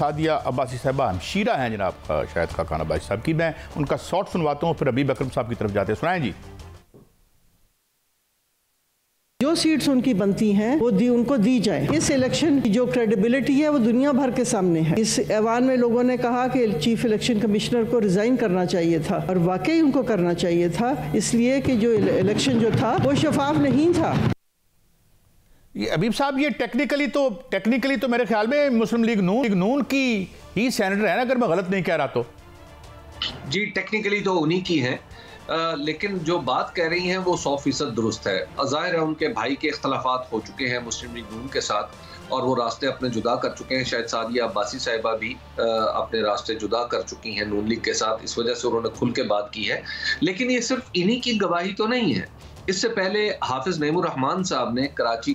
सादिया अब्बासी साहबा हमशीरा हैं जनाब शायद खाकान अब्बासी साहब की। मैं उनका शॉर्ट सुनवाता हूँ, फिर हबीब अकरम साहब की तरफ जाते हैं। सुनाएं जी। जो सीट्स उनकी बनती हैं वो उनको दी जाए। इस इलेक्शन की जो क्रेडिबिलिटी है वो दुनिया भर के सामने है। इस ऐवान में लोगों ने कहा कि चीफ इलेक्शन कमिश्नर को रिजाइन करना चाहिए था, और वाकई उनको करना चाहिए था, इसलिए कि जो इलेक्शन जो था वो शफाफ नहीं था। ये अबीब साहब, ये टेक्निकली तो मेरे ख्याल में मुस्लिम लीग नून की ही सेनेटर है ना, अगर मैं गलत नहीं कह रहा तो। जी, टेक्निकली तो उन्हीं की है, लेकिन जो बात कह रही हैं वो 100% दुरुस्त है। ज़ाहिर है उनके भाई के इख्तलाफात हो चुके हैं मुस्लिम लीग नून के साथ, और वो रास्ते अपने जुदा कर चुके हैं। शायद सादिया अब्बासी साहिबा भी अपने रास्ते जुदा कर चुकी हैं नून लीग के साथ, इस वजह से उन्होंने खुल के बात की है। लेकिन ये सिर्फ इन्हीं की गवाही तो नहीं है। इससे पहले हाफिज नईमुर रहमान साहब ने कराची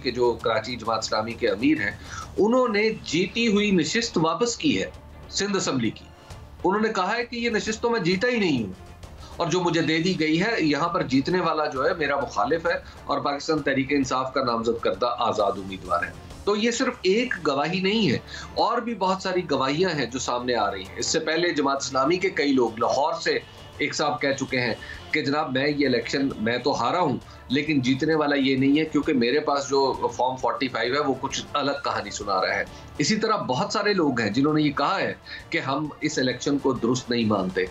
जमात इस्लामी के अमीर हैं, उन्होंने जीती हुई नशिस्त वापस की है सिंध असम्बली की। उन्होंने कहा है कि ये नशिस्त तो मैं जीता ही नहीं हूँ, और जो मुझे दे दी गई है यहाँ पर जीतने वाला जो है मेरा मुखालिफ है और पाकिस्तान तहरीक इंसाफ का नामजद करदा आज़ाद उम्मीदवार है। तो ये सिर्फ एक गवाही नहीं है, और भी बहुत सारी गवाहियां हैं जो सामने आ रही हैं। इससे पहले जमात इस्लामी के कई लोग, लाहौर से एक साहब कह चुके हैं कि जनाब मैं ये इलेक्शन मैं तो हारा हूँ, लेकिन जीतने वाला ये नहीं है, क्योंकि मेरे पास जो फॉर्म 45 है वो कुछ अलग कहानी सुना रहा है। इसी तरह बहुत सारे लोग हैं जिन्होंने ये कहा है कि हम इस इलेक्शन को दुरुस्त नहीं मानते।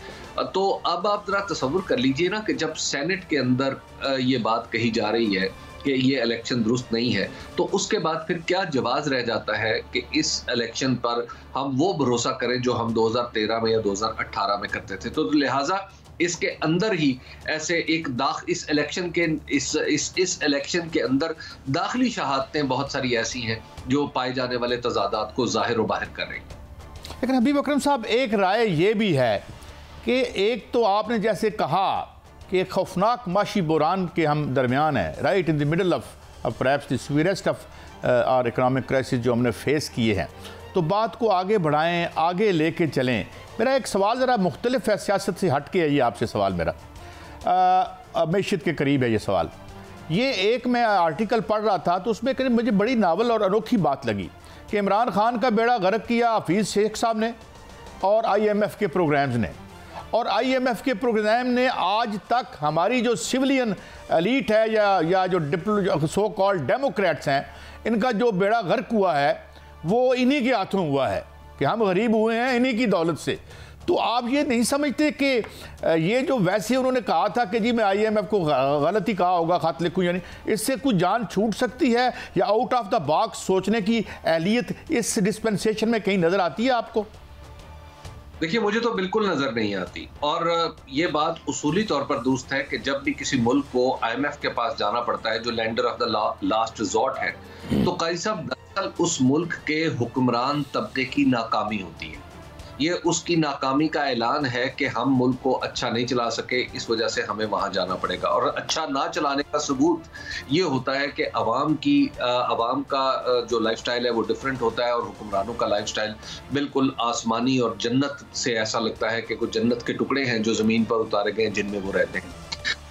तो अब आप जरा तसव्वुर कर लीजिए ना कि जब सेनेट के अंदर ये बात कही जा रही है कि ये इलेक्शन दुरुस्त नहीं है, तो उसके बाद फिर क्या जवाब रह जाता है कि इस इलेक्शन पर हम वो भरोसा करें जो हम 2013 में या 2018 में करते थे। तो लिहाजा इसके अंदर ही ऐसे एक इस इलेक्शन के अंदर दाखिली शहादतें बहुत सारी ऐसी हैं जो पाए जाने वाले तजादात को जाहिर व बाहिर कर रही हैं। लेकिन हबीब अकरम साहब, एक राय ये भी है कि एक तो आपने जैसे कहा कि खौफनाक माशी बुरान के हम दरमियान है, right in the middle of perhaps the severest of our economic crisis जो हमने फेस किए हैं, तो बात को आगे बढ़ाएं, आगे लेके चलें। मेरा एक सवाल ज़रा मुख्तलिफ है, सियासत से हट के है ये आपसे सवाल मेरा, मैशत के करीब है ये सवाल। ये एक मैं आर्टिकल पढ़ रहा था तो उसमें करीब मुझे बड़ी नावल और अनोखी बात लगी कि इमरान खान का बेड़ा गर्क किया हफीज़ शेख साहब ने और IMF के प्रोग्राम्स ने, और IMF के प्रोग्राम ने आज तक हमारी जो सिविलियन एलीट है या जो सो कॉल्ड डेमोक्रेट्स हैं, इनका जो बेड़ा गर्क हुआ है वो इन्हीं के हाथों हुआ है कि हम गरीब हुए हैं इन्हीं की दौलत से। तो आप ये नहीं समझते कि ये जो वैसे उन्होंने कहा था कि जी मैं IMF को गलत ही कहा होगा, खत लिखूँ, यानी इससे कुछ जान छूट सकती है, या आउट ऑफ द बॉक्स सोचने की एहलियत इस डिस्पेंसेशन में कहीं नज़र आती है आपको? देखिए, मुझे तो बिल्कुल नजर नहीं आती, और ये बात उसूली तौर पर दुरुस्त है कि जब भी किसी मुल्क को IMF के पास जाना पड़ता है जो lender of the last resort है, तो काजी साहब दरअसल उस मुल्क के हुक्मरान तबके की नाकामी होती है। ये उसकी नाकामी का ऐलान है कि हम मुल्क को अच्छा नहीं चला सके, इस वजह से हमें वहां जाना पड़ेगा। और अच्छा ना चलाने का सबूत ये होता है कि अवाम का जो लाइफस्टाइल है वो डिफरेंट होता है, और हुक्मरानों का लाइफस्टाइल बिल्कुल आसमानी और जन्नत से ऐसा लगता है कि कुछ जन्नत के टुकड़े हैं जो ज़मीन पर उतारे गए जिनमें वो रहते हैं।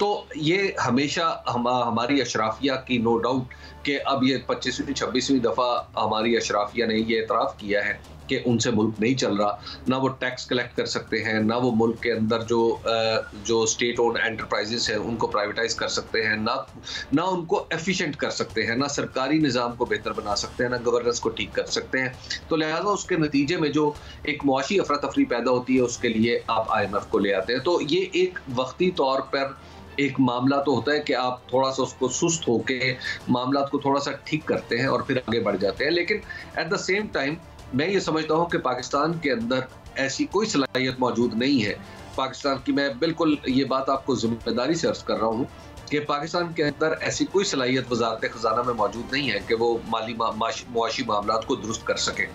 तो ये हमेशा हमारी अशराफिया की नो डाउट कि अब ये 25वीं 26वीं दफ़ा हमारी अशराफिया ने ये एतराफ़ किया है कि उनसे मुल्क नहीं चल रहा, ना वो टैक्स कलेक्ट कर सकते हैं, ना वो मुल्क के अंदर जो स्टेट ओन्ड एंटरप्राइजेस हैं उनको प्राइवेटाइज कर सकते हैं, ना उनको एफिशिएंट कर सकते हैं, ना सरकारी निज़ाम को बेहतर बना सकते हैं, ना गवर्नेंस को ठीक कर सकते हैं। तो लिहाजा उसके नतीजे में जो एक मुआशी अफरा तफरी पैदा होती है उसके लिए आप IMF को ले आते हैं। तो ये एक वक्ती तौर पर एक मामला तो होता है कि आप थोड़ा सा उसको सुस्त होके मामला को थोड़ा सा ठीक करते हैं और फिर आगे बढ़ जाते हैं। लेकिन एट द सेम टाइम मैं ये समझता हूँ कि पाकिस्तान के अंदर ऐसी कोई सलाहियत मौजूद नहीं है पाकिस्तान की। मैं बिल्कुल ये बात आपको जिम्मेदारी से अर्ज कर रहा हूँ कि पाकिस्तान के अंदर ऐसी कोई सलाहियत वजारत खजाना में मौजूद नहीं है कि वो माली मुआशी मामलात को दुरुस्त कर सके।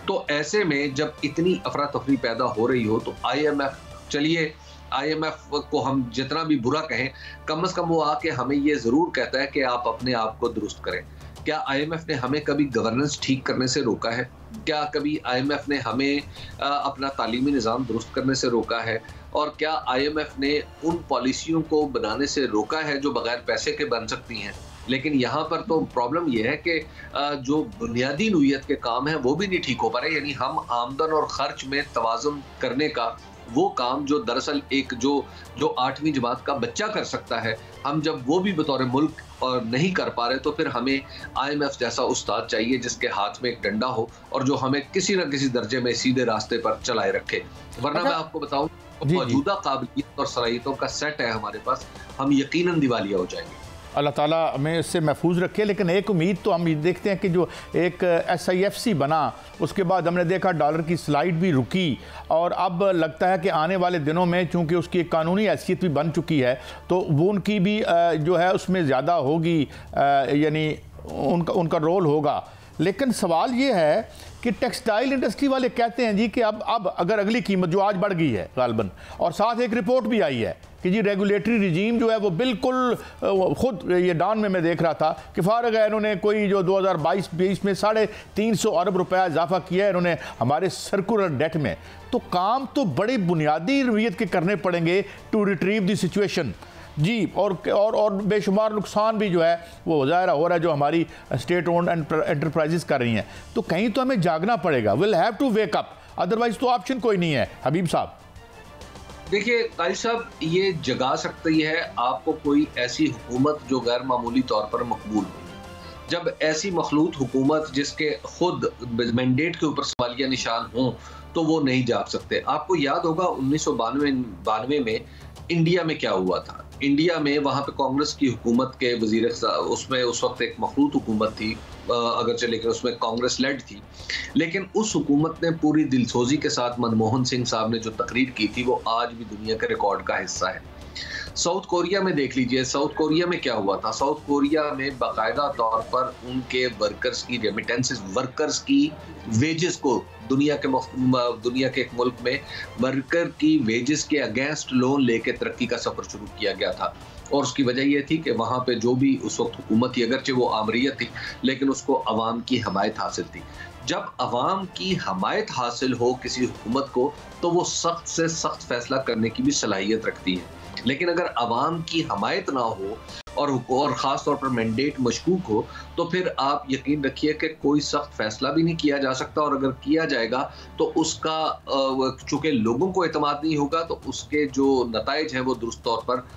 तो ऐसे में जब इतनी अफरा तफरी पैदा हो रही हो तो IMF को हम जितना भी बुरा कहें, कम से कम वो आके हमें ये ज़रूर कहता है कि आप अपने आप को दुरुस्त करें। क्या IMF ने हमें कभी गवर्नेंस ठीक करने से रोका है? क्या कभी IMF ने हमें अपना तालीमी निज़ाम दुरुस्त करने से रोका है? और क्या IMF ने उन पॉलिसियों को बनाने से रोका है जो बगैर पैसे के बन सकती हैं? लेकिन यहाँ पर तो प्रॉब्लम यह है कि जो बुनियादी नोयत के काम हैं वो भी नहीं ठीक हो पा रहे। यानी हम आमदन और खर्च में तवाज़ुन करने का वो काम जो दरअसल एक जो 8वीं जमात का बच्चा कर सकता है, हम जब वो भी बतौर मुल्क और नहीं कर पा रहे, तो फिर हमें IMF जैसा उस्ताद चाहिए जिसके हाथ में एक डंडा हो और जो हमें किसी न किसी दर्जे में सीधे रास्ते पर चलाए रखे। वरना मैं आपको बताऊं, मौजूदा काबिलियत और सलाहियतों का सेट है हमारे पास, हम यकीनन दिवालिया हो जाएंगे। अल्लाह ताला हमें इससे महफूज रखे। लेकिन एक उम्मीद तो हम देखते हैं कि जो एक SIFC बना, उसके बाद हमने देखा डॉलर की स्लाइड भी रुकी, और अब लगता है कि आने वाले दिनों में चूँकि उसकी एक कानूनी हैसियत भी बन चुकी है, तो वो उनकी भी जो है उसमें ज़्यादा होगी, यानी उनका रोल होगा। लेकिन सवाल ये है कि टेक्सटाइल इंडस्ट्री वाले कहते हैं जी कि अब अगर अगली कीमत जो आज बढ़ गई है गालबन, और साथ एक रिपोर्ट भी आई है कि जी रेगुलेटरी रिजीम जो है वो बिल्कुल खुद, ये डान में मैं देख रहा था कि फारग है, इन्होंने कोई जो 2022-23 में 350 अरब रुपया इजाफा किया है इन्होंने हमारे सर्कुलर डेट में। तो काम तो बड़े बुनियादी नोयत के करने पड़ेंगे टू रिट्रीव द सिचुएशन जी, और बेशुमार नुकसान भी जो है वो ज़ाहिर हो रहा है जो हमारी स्टेट ओन्ड एंटरप्राइजेस कर रही हैं। तो कहीं तो हमें जागना पड़ेगा, will have to wake up, otherwise तो ऑप्शन कोई नहीं है। हबीब साहब देखिए काली साहब, ये जगा सकती है आपको कोई ऐसी हुकूमत जो गैर मामूली तौर पर मकबूल हो। जब ऐसी मखलूत हुकूमत जिसके खुद मैंडेट के ऊपर सवालिया निशान हों तो वो नहीं जाग सकते। आपको याद होगा 1992 में इंडिया में क्या हुआ था। इंडिया में वहाँ पे कांग्रेस की हुकूमत के वजीर, उसमें उस वक्त एक मखलूत हुकूमत थी अगरचे, लेकिन उसमें कांग्रेस लेड थी। लेकिन उस हुकूमत ने पूरी दिलसोजी के साथ मनमोहन सिंह साहब ने जो तकरीर की थी वो आज भी दुनिया के रिकॉर्ड का हिस्सा है। साउथ कोरिया में देख लीजिए, साउथ कोरिया में क्या हुआ था। साउथ कोरिया में बाकायदा तौर पर उनके वर्कर्स की रेमिटेंसेस, वर्कर्स की वेजेस को दुनिया के एक मुल्क में वर्कर की वेजेस के अगेंस्ट लोन लेके तरक्की का सफर शुरू किया गया था। और उसकी वजह यह थी कि वहाँ पे जो भी उस वक्त हुकूमत थी, अगरचे वो आमरीयत थी, लेकिन उसको अवाम की हमायत हासिल थी। जब अवाम की हमायत हासिल हो किसी हुकूमत को, तो वो सख्त से सख्त फैसला करने की भी सलाहियत रखती है। लेकिन अगर अवाम की हमायत ना हो और ख़ास तौर पर मैंडेट मशकूक हो, तो फिर आप यकीन रखिए कि कोई सख्त फैसला भी नहीं किया जा सकता। और अगर किया जाएगा तो उसका चूँकि लोगों को एतमाद नहीं होगा, तो उसके जो नताइज हैं वो दुरुस्त तौर पर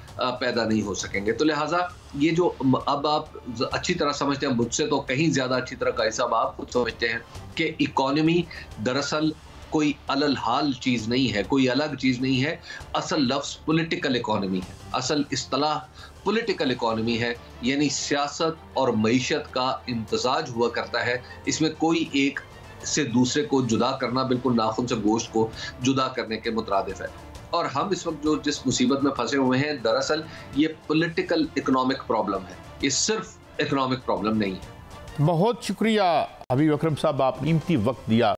पैदा नहीं हो सकेंगे। तो लिहाजा ये जो अब आप अच्छी तरह समझते हैं, मुझसे तो कहीं ज़्यादा अच्छी तरह का हिसाब आप खुद समझते हैं कि इकॉनमी दरअसल कोई अलल हाल चीज़ नहीं है, कोई अलग चीज़ नहीं है। असल लफ्ज़ पॉलिटिकल इकॉनमी है, असल इस्तिलाह पॉलिटिकल इकॉनमी है, यानी सियासत और मईशत का इम्तजाज हुआ करता है। इसमें कोई एक से दूसरे को जुदा करना बिल्कुल नाखून से गोश्त को जुदा करने के मुतरादिफ है। और हम इस वक्त जो जिस मुसीबत में फंसे हुए हैं, दरअसल ये पॉलिटिकल इकोनॉमिक प्रॉब्लम है, ये सिर्फ इकोनॉमिक प्रॉब्लम नहीं है। बहुत शुक्रिया हबीब अकरम साहब, आपने कीमती वक्त दिया।